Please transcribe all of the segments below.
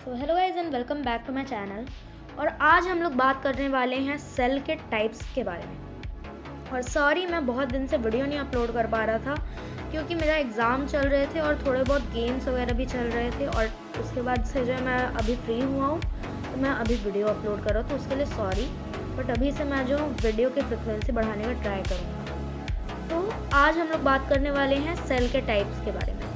So hello guys and welcome back to my channel. और आज हम लोग बात करने वाले हैं सेल के टाइप्स के बारे में। और सॉरी मैं बहुत दिन से वीडियो नहीं अपलोड कर पा रहा था क्योंकि मेरा एग्ज़ाम चल रहे थे और थोड़े बहुत गेम्स वगैरह भी चल रहे थे, और उसके बाद से जो है मैं अभी फ्री हुआ हूँ तो मैं अभी वीडियो अपलोड कर रहा हूँ, तो उसके लिए सॉरी। बट अभी से मैं जो वीडियो की फ्रिक्वेंसी बढ़ाने का ट्राई करूँगा। तो आज हम लोग बात करने वाले हैं सेल के टाइप्स के बारे में।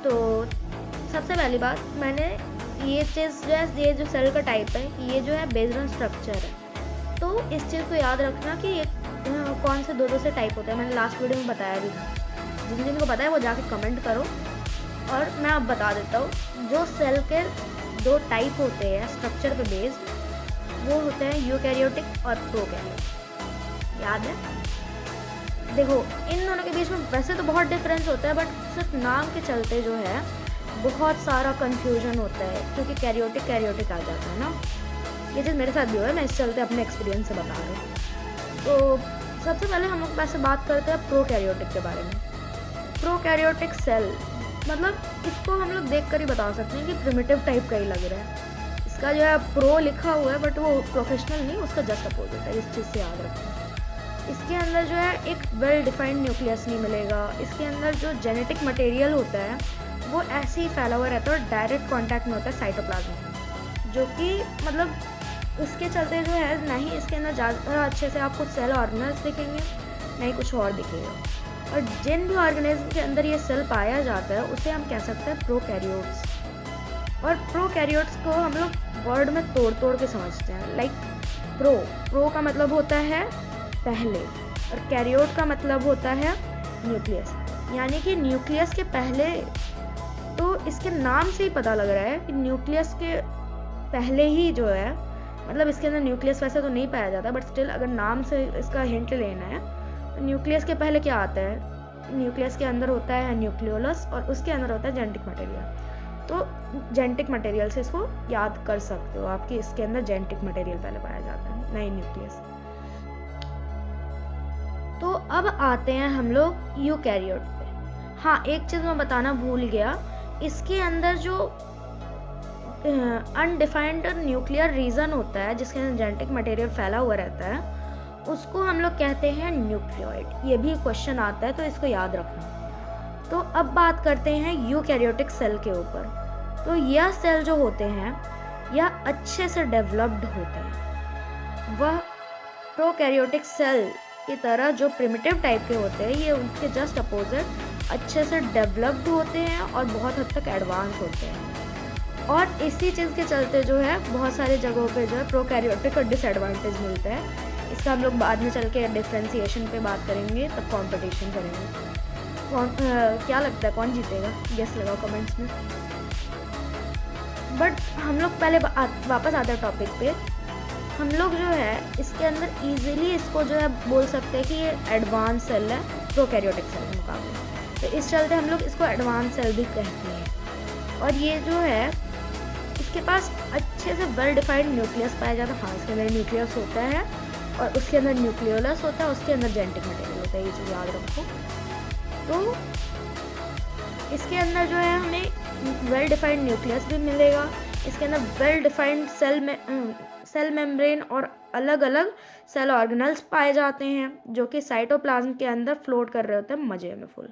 तो सबसे पहली बात, मैंने ये चीज़ जो है, ये जो सेल का टाइप है ये जो है बेस्ड ऑन स्ट्रक्चर है। तो इस चीज़ को याद रखना कि ये कौन से दो से टाइप होते हैं। मैंने लास्ट वीडियो में बताया भी था, जिन जिनको पता है वो जाके कमेंट करो। और मैं अब बता देता हूँ, जो सेल के दो टाइप होते हैं स्ट्रक्चर पे बेस्ड, वो होते हैं यूकैरियोटिक और प्रोकैरियोटिक। याद है? देखो, इन दोनों के बीच में वैसे तो बहुत डिफरेंस होता है, बट सिर्फ नाम के चलते जो है बहुत सारा कंफ्यूजन होता है, क्योंकि कैरियोटिक आ जाता है ना। ये चीज़ मेरे साथ भी हुआ है, मैं इस चलते अपने एक्सपीरियंस से बता रहा हूँ। तो सबसे पहले हम लोग वैसे बात करते हैं प्रोकैरियोटिक के बारे में। प्रोकैरियोटिक सेल मतलब इसको हम लोग देख कर ही बता सकते हैं कि प्रिमिटिव टाइप का ही लग रहा है। इसका जो है प्रो लिखा हुआ है, बट वो प्रोफेशनल नहीं, उसका जस्ट अपोजिट है। इस चीज़ से याद रखना। इसके अंदर जो है एक वेल डिफाइंड न्यूक्लियस नहीं मिलेगा। इसके अंदर जो जेनेटिक मटेरियल होता है वो ऐसे ही फैला हुआ रहता है और डायरेक्ट कांटेक्ट में होता है साइटोप्लाज्म में, जो कि मतलब उसके चलते जो है ना ही इसके अंदर ज़्यादा अच्छे से आपको सेल ऑर्गेनल्स दिखेंगे, ना ही कुछ और दिखेगा। और जिन भी ऑर्गेनिज्म के अंदर ये सेल पाया जाता है उसे हम कह सकते हैं प्रोकैरियोट्स। और प्रोकैरियोट्स को हम लोग वर्ड में तोड़ तोड़ के समझते हैं। लाइक प्रो का मतलब होता है पहले, और कैरियोट का मतलब होता है न्यूक्लियस, यानी कि न्यूक्लियस के पहले। तो इसके नाम से ही पता लग रहा है कि न्यूक्लियस के पहले ही जो है, मतलब इसके अंदर न्यूक्लियस वैसे तो नहीं पाया जाता, बट स्टिल अगर नाम से इसका हिंट लेना है तो न्यूक्लियस के पहले क्या आता है? न्यूक्लियस के अंदर होता है न्यूक्लियोलस, और उसके अंदर होता है जेनेटिक मटेरियल। तो जेनेटिक मटेरियल से इसको याद कर सकते हो आप कि इसके अंदर जेनेटिक मटेरियल पहले पाया जाता है, नहीं न्यूक्लियस। तो अब आते हैं हम लोग यूकैरियोट पे। हाँ, एक चीज़ मैं बताना भूल गया, इसके अंदर जो अनडिफाइंड न्यूक्लियर रीजन होता है जिसके अंदर जेनेटिक मटेरियल फैला हुआ रहता है, उसको हम लोग कहते हैं न्यूक्लियोइड। ये भी क्वेश्चन आता है, तो इसको याद रखना। तो अब बात करते हैं यूकैरियोटिक सेल के ऊपर। तो यह सेल जो होते हैं यह अच्छे से डेवलप्ड होते हैं। वह प्रोकैरियोटिक सेल की तरह जो प्रिमिटिव टाइप के होते हैं, ये उनके जस्ट अपोजिट अच्छे से डेवलप्ड होते हैं और बहुत हद तक एडवांस होते हैं। और इसी चीज़ के चलते जो है बहुत सारी जगहों पे जो है प्रोकैरियोटिक और डिसएडवांटेज मिलता है। इसका हम लोग बाद में चल के डिफ्रेंसिएशन पे बात करेंगे, तब कंपटीशन करेंगे। क्या लगता है कौन जीतेगा? गेस लगाओ कमेंट्स में। बट हम लोग पहले वापस आते हैं टॉपिक पे। हम लोग जो है इसके अंदर इजीली इसको जो है बोल सकते हैं कि ये एडवांस सेल है प्रोकैरियोटिक सेल के मुकाबले। तो इस चलते हम लोग इसको एडवांस सेल भी कहते हैं। और ये जो है इसके पास अच्छे से वेल डिफाइंड न्यूक्लियस पाया जाता है। हाँ, इसके अंदर न्यूक्लियस होता है और उसके अंदर न्यूक्लियोलस होता है, उसके अंदर जेनेटिक मटेरियल होता है। ये चीज़ याद रखो। तो इसके अंदर जो है हमें वेल डिफाइंड न्यूक्लियस भी मिलेगा। इसके अंदर वेल डिफाइंड सेल मेम्ब्रेन और अलग अलग सेल ऑर्गेनल्स पाए जाते हैं, जो कि साइटोप्लाज्म के अंदर फ्लोट कर रहे होते हैं मजे में फुल।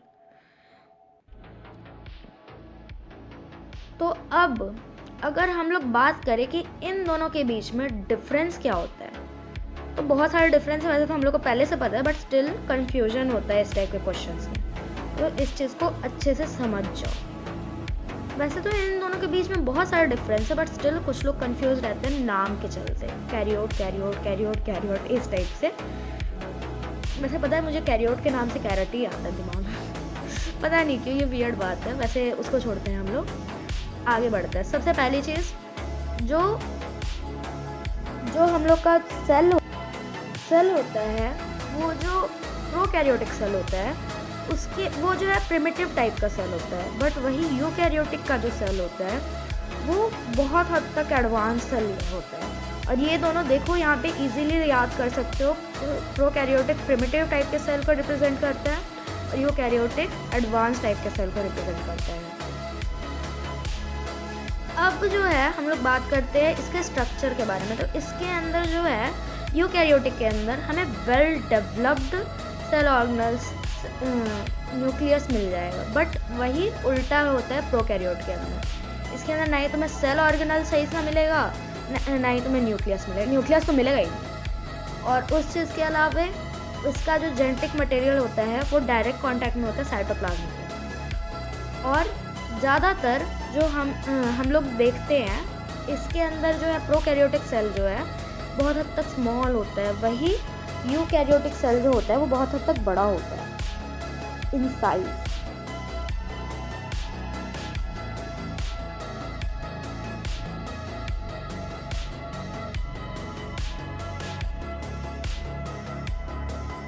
तो अब अगर हम लोग बात करें कि इन दोनों के बीच में डिफरेंस क्या होता है, तो बहुत सारे डिफरेंस है। वैसे तो हम लोग को पहले से पता है, बट स्टिल कंफ्यूजन होता है इस टाइप के क्वेश्चंस में, तो इस चीज़ को अच्छे से समझ जाओ। वैसे तो इन दोनों के बीच में बहुत सारे डिफरेंस है, बट स्टिल कुछ लोग कंफ्यूज रहते हैं नाम के चलते। कैरियोट इस टाइप से। वैसे पता है मुझे कैरियोट के नाम से कैरेट ही आता है दिमाग में पता नहीं क्यों, ये वियर्ड बात है। वैसे उसको छोड़ते हैं, हम लोग आगे बढ़ते हैं। सबसे पहली चीज़, जो हम लोग का सेल होता है, वो जो प्रोकैरियोटिक सेल होता है उसके वो जो है प्रिमिटिव टाइप का सेल होता है। बट वही यूकैरियोटिक का जो सेल होता है वो बहुत हद तक एडवांस सेल होता है। और ये दोनों देखो यहाँ पे इजीली याद कर सकते हो। प्रोकैरियोटिक प्रिमिटिव टाइप के सेल को रिप्रेजेंट करता है और यूकैरियोटिक एडवांस टाइप के सेल को रिप्रेजेंट करता है। अब जो है हम लोग बात करते हैं इसके स्ट्रक्चर के बारे में। तो इसके अंदर जो है यूकैरियोटिक के अंदर हमें well developed cell organelles nucleus मिल जाएगा, बट वही उल्टा होता है प्रोकैरियोट के अंदर। इसके अंदर ना ही तुम्हें सेल ऑर्गेनल सही से मिलेगा, ना ही तुम्हें न्यूक्लियस मिलेगा। न्यूक्लियस तो मिलेगा ही नहीं, और उस चीज़ के अलावा इसका जो जेनेटिक मटेरियल होता है वो डायरेक्ट कांटेक्ट में होता है साइटोप्लाज्म के। और ज़्यादातर जो हम लोग देखते हैं इसके अंदर जो है प्रोकैरियोटिक सेल जो है बहुत हद तक स्मॉल होता है, वही यूकैरियोटिक सेल जो होता है वो बहुत हद तक बड़ा होता है इन साइज।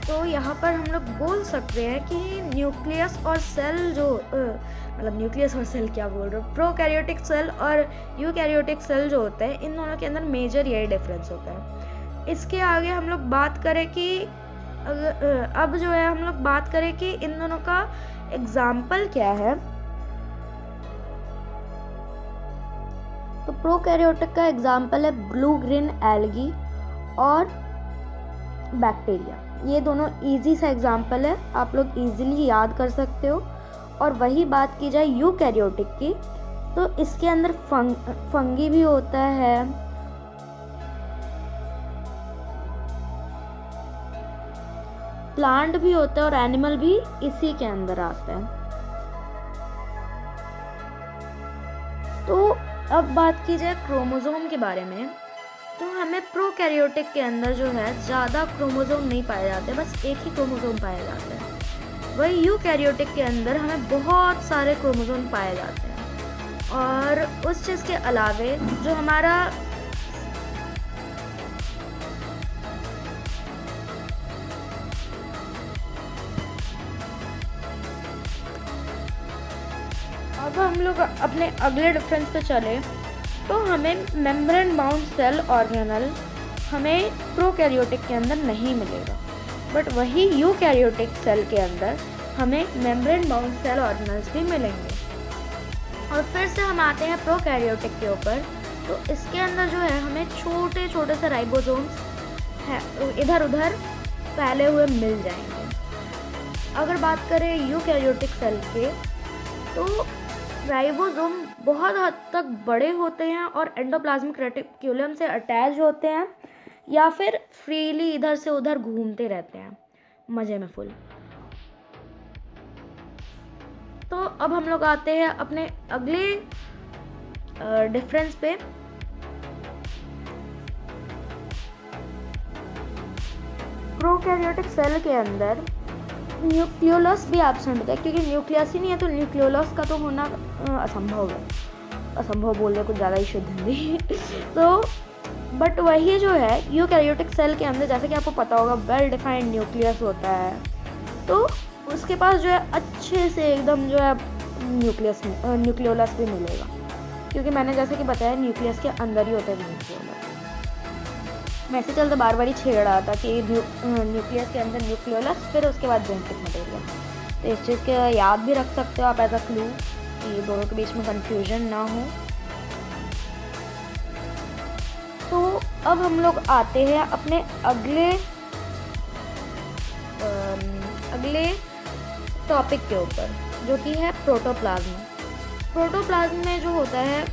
तो यहाँ पर हम लोग बोल सकते हैं कि न्यूक्लियस और सेल जो मतलब न्यूक्लियस और सेल क्या बोल रहे हो, प्रोकैरियोटिक सेल और यूकैरियोटिक सेल जो होता है इन दोनों के अंदर मेजर यही डिफरेंस होता है। इसके आगे हम लोग बात करें कि अब जो है हम लोग बात करें कि इन दोनों का एग्जाम्पल क्या है। तो प्रोकैरियोटिक का एग्जाम्पल है ब्लू ग्रीन एल्गी और बैक्टीरिया। ये दोनों इजी सा एग्जाम्पल है, आप लोग इजीली याद कर सकते हो। और वही बात की जाए यूकैरियोटिक की, तो इसके अंदर फंगी भी होता है, प्लांट भी होता है और एनिमल भी इसी के अंदर आता है। तो अब बात की जाए क्रोमोसोम के बारे में, तो हमें प्रोकैरियोटिक के अंदर जो है ज़्यादा क्रोमोसोम नहीं पाए जाते, बस एक ही क्रोमोसोम पाए जाते हैं। वही यूकैरियोटिक के अंदर हमें बहुत सारे क्रोमोसोम पाए जाते हैं। और उस चीज़ के अलावे जो हमारा अब हम लोग अपने अगले डिफरेंस पे चले, तो हमें मेम्ब्रेन बाउंड सेल ऑर्गेनल हमें प्रोकैरियोटिक के अंदर नहीं मिलेगा, बट वही यूकैरियोटिक सेल के अंदर हमें मेम्ब्रेन बाउंड सेल ऑर्गेनल्स भी मिलेंगे। और फिर से हम आते हैं प्रोकैरियोटिक के ऊपर, तो इसके अंदर जो है हमें छोटे छोटे से राइबोसोम्स इधर उधर फैले हुए मिल जाएंगे। अगर बात करें यूकैरियोटिक सेल के, तो राइबोसोम बहुत हद तक बड़े होते हैं और एंडोप्लाज्मिक रेटिक्यूलम से अटैच होते हैं, या फिर फ्रीली इधर से उधर घूमते रहते हैं मज़े में फुल। तो अब हम लोग आते हैं अपने अगले डिफरेंस पे। प्रोकैरियोटिक सेल के अंदर न्यूक्लियोलस भी एब्सेंट होता है, क्योंकि न्यूक्लियस ही नहीं है तो न्यूक्लियोलस का तो होना असंभव है। असंभव बोलने कुछ ज़्यादा ही शुद्ध हिंदी तो बट वही जो है यूकैरियोटिक सेल के अंदर, जैसे कि आपको पता होगा, वेल डिफाइंड न्यूक्लियस होता है, तो उसके पास जो है अच्छे से एकदम जो है न्यूक्लियोलस भी मिलेगा, क्योंकि मैंने जैसे कि बताया न्यूक्लियस के अंदर ही होता है न्यूक्लियोलस। मैं ऐसे चलते बार बार ही छेड़ रहा था कि न्यूक्लियस के अंदर न्यूक्लियोलस, फिर उसके बाद जेनेटिक मटेरियल। तो इस चीज़ के याद भी रख सकते हो आप एज अ क्लू, कि दोनों के बीच में कंफ्यूजन ना हो। तो अब हम लोग आते हैं अपने अगले टॉपिक के ऊपर, जो कि है प्रोटोप्लाज्म। प्रोटोप्लाज्म में जो होता है,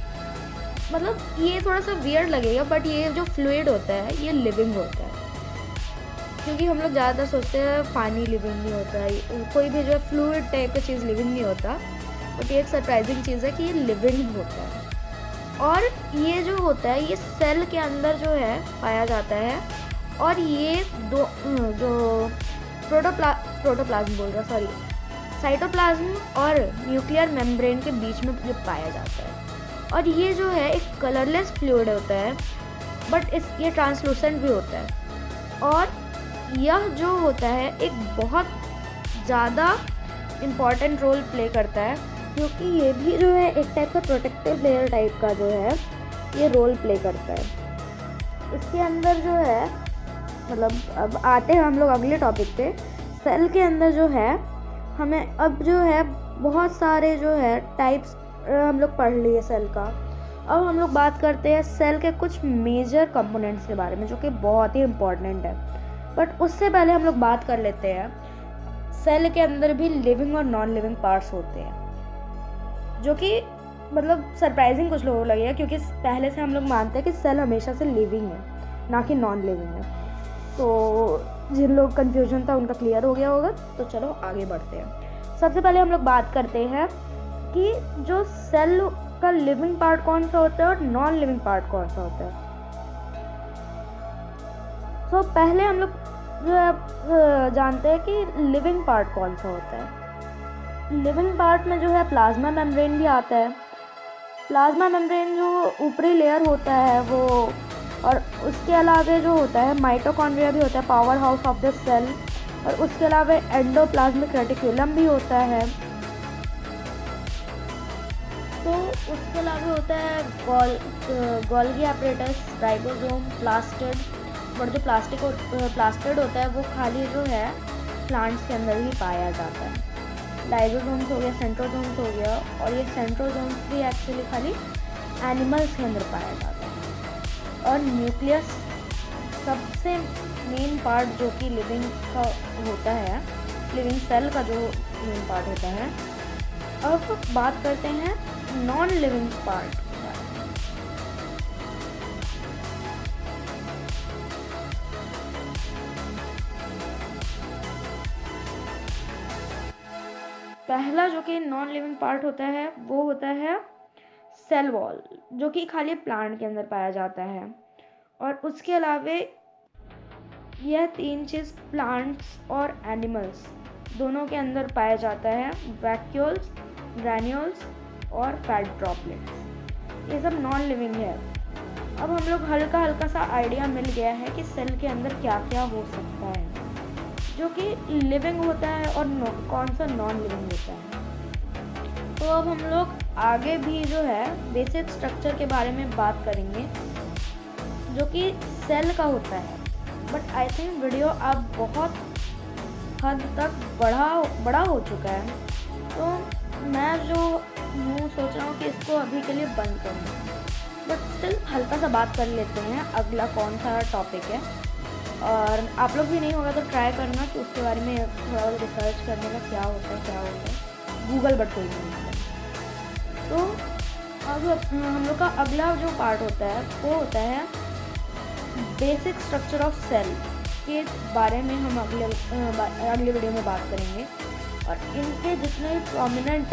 मतलब ये थोड़ा सा वियर्ड लगेगा, बट ये जो फ्लूइड होता है ये लिविंग होता है, क्योंकि हम लोग ज़्यादातर सोचते हैं पानी लिविंग नहीं होता है, कोई भी जो है फ्लूइड टाइप का चीज़ लिविंग नहीं होता, बट ये एक सरप्राइजिंग चीज़ है कि ये लिविंग होता है। और ये जो होता है ये सेल के अंदर जो है पाया जाता है, और ये जो प्रोटोप्लाज्म बोल रहा सॉरी साइटोप्लाज्म और न्यूक्लियर मेम्ब्रेन के बीच में ये पाया जाता है। और ये जो है एक कलरलेस फ्लूइड होता है, बट ये ट्रांसलूसेंट भी होता है। और यह जो होता है एक बहुत ज़्यादा इम्पॉर्टेंट रोल प्ले करता है, क्योंकि ये भी जो है एक टाइप का प्रोटेक्टिव लेयर टाइप का जो है ये रोल प्ले करता है। इसके अंदर जो है, मतलब अब आते हैं हम लोग अगले टॉपिक पे। सेल के अंदर जो है हमें अब जो है बहुत सारे जो है टाइप्स हम लोग पढ़ लिए सेल का। अब हम लोग बात करते हैं सेल के कुछ मेजर कंपोनेंट्स के बारे में, जो कि बहुत ही इम्पोर्टेंट है। बट उससे पहले हम लोग बात कर लेते हैं, सेल के अंदर भी लिविंग और नॉन लिविंग पार्ट्स होते हैं, जो कि मतलब सरप्राइजिंग कुछ लोगों को लगेगा, क्योंकि पहले से हम लोग मानते हैं कि सेल हमेशा से लिविंग है, ना कि नॉन लिविंग है। तो जिन लोग कन्फ्यूजन था उनका क्लियर हो गया होगा। तो चलो आगे बढ़ते हैं। सबसे पहले हम लोग बात करते हैं कि जो सेल का लिविंग पार्ट कौन सा होता है और नॉन लिविंग पार्ट कौन सा होता है। तो पहले हम लोग जो है जानते हैं कि लिविंग पार्ट कौन सा होता है। लिविंग पार्ट में जो है प्लाज्मा मेम्ब्रेन भी आता है। प्लाज्मा मेम्ब्रेन जो ऊपरी लेयर होता है वो, और उसके अलावा जो होता है माइटोकॉन्ड्रिया भी होता है, power house of the cell, और उसके अलावा एंडोप्लाज्मिक रेटिकुलम भी होता है। तो उसके अलावा होता है गोल्गी एपरेटस, राइबोसोम, प्लास्टिड। और जो प्लास्टिड होता है वो खाली जो है प्लांट्स के अंदर ही पाया जाता है। लाइसोसोम्स हो गया, सेंट्रोसोम्स हो गया, और ये सेंट्रोसोम्स भी एक्चुअली खाली एनिमल्स के अंदर पाया जाता है। और न्यूक्लियस सबसे मेन पार्ट जो कि लिविंग का होता है, लिविंग सेल का जो मेन पार्ट होता है। अब बात करते हैं नॉन लिविंग पार्ट। पहला जो कि नॉन लिविंग पार्ट होता है वो होता है सेल वॉल, जो कि खाली प्लांट के अंदर पाया जाता है। और उसके अलावा यह तीन चीज़ प्लांट्स और एनिमल्स दोनों के अंदर पाया जाता है। वैक्यूल्स, ग्रैन्यूल्स और फैट ड्रॉपलेट्स, ये सब नॉन लिविंग है। अब हम लोग हल्का सा आइडिया मिल गया है कि सेल के अंदर क्या क्या हो सकता है, जो कि लिविंग होता है और कौन सा नॉन लिविंग होता है। तो अब हम लोग आगे भी जो है बेसिक स्ट्रक्चर के बारे में बात करेंगे, जो कि सेल का होता है। बट आई थिंक वीडियो अब बहुत हद तक बड़ा हो चुका है, तो मैं जो सोच रहा हूँ कि इसको अभी के लिए बंद कर दूँ। बट स्टिल हल्का सा बात कर लेते हैं अगला कौन सा टॉपिक है। और आप लोग भी नहीं होगा तो ट्राई करना कि उसके बारे में थोड़ा रिसर्च करने का क्या होता है गूगल, बट कोई नहीं होता है। तो अब हम लोग का अगला जो पार्ट होता है वो होता है बेसिक स्ट्रक्चर ऑफ सेल के बारे में हम अगले वीडियो में बात करेंगे। और इनके जितने प्रोमिनेंट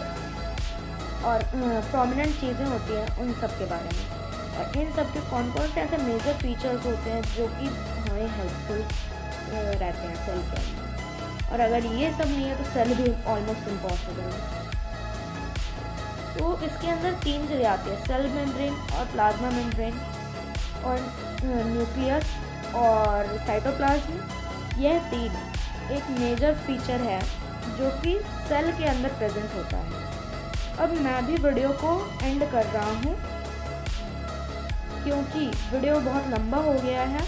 चीज़ें होती हैं उन सब के बारे में, और इन सब के कौन कौन से ऐसे मेजर फीचर्स होते हैं जो कि हमें हेल्पफुल रहते हैं सेल के अंदर। और अगर ये सब नहीं है तो सेल भी ऑलमोस्ट इम्पॉसिबल है। तो इसके अंदर तीन चीज़ें आती है, सेल मेम्ब्रेन और प्लाज्मा मेम्ब्रेन और न्यूक्लियस और साइटोप्लाज्म। यह तीन एक मेजर फीचर है जो कि सेल के अंदर प्रेजेंट होता है। अब मैं भी वीडियो को एंड कर रहा हूँ क्योंकि वीडियो बहुत लंबा हो गया है।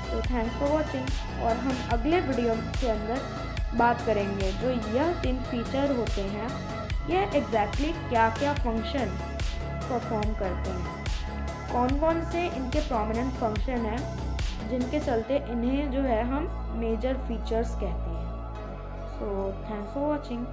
तो थैंक्स फॉर वॉचिंग, और हम अगले वीडियो के अंदर बात करेंगे जो यह तीन फीचर होते हैं, यह एग्जैक्टली क्या क्या फंक्शन परफॉर्म करते हैं, कौन कौन से इनके प्रोमिनेंट फंक्शन हैं जिनके चलते इन्हें जो है हम मेजर फीचर्स कहते हैं। So thanks for watching.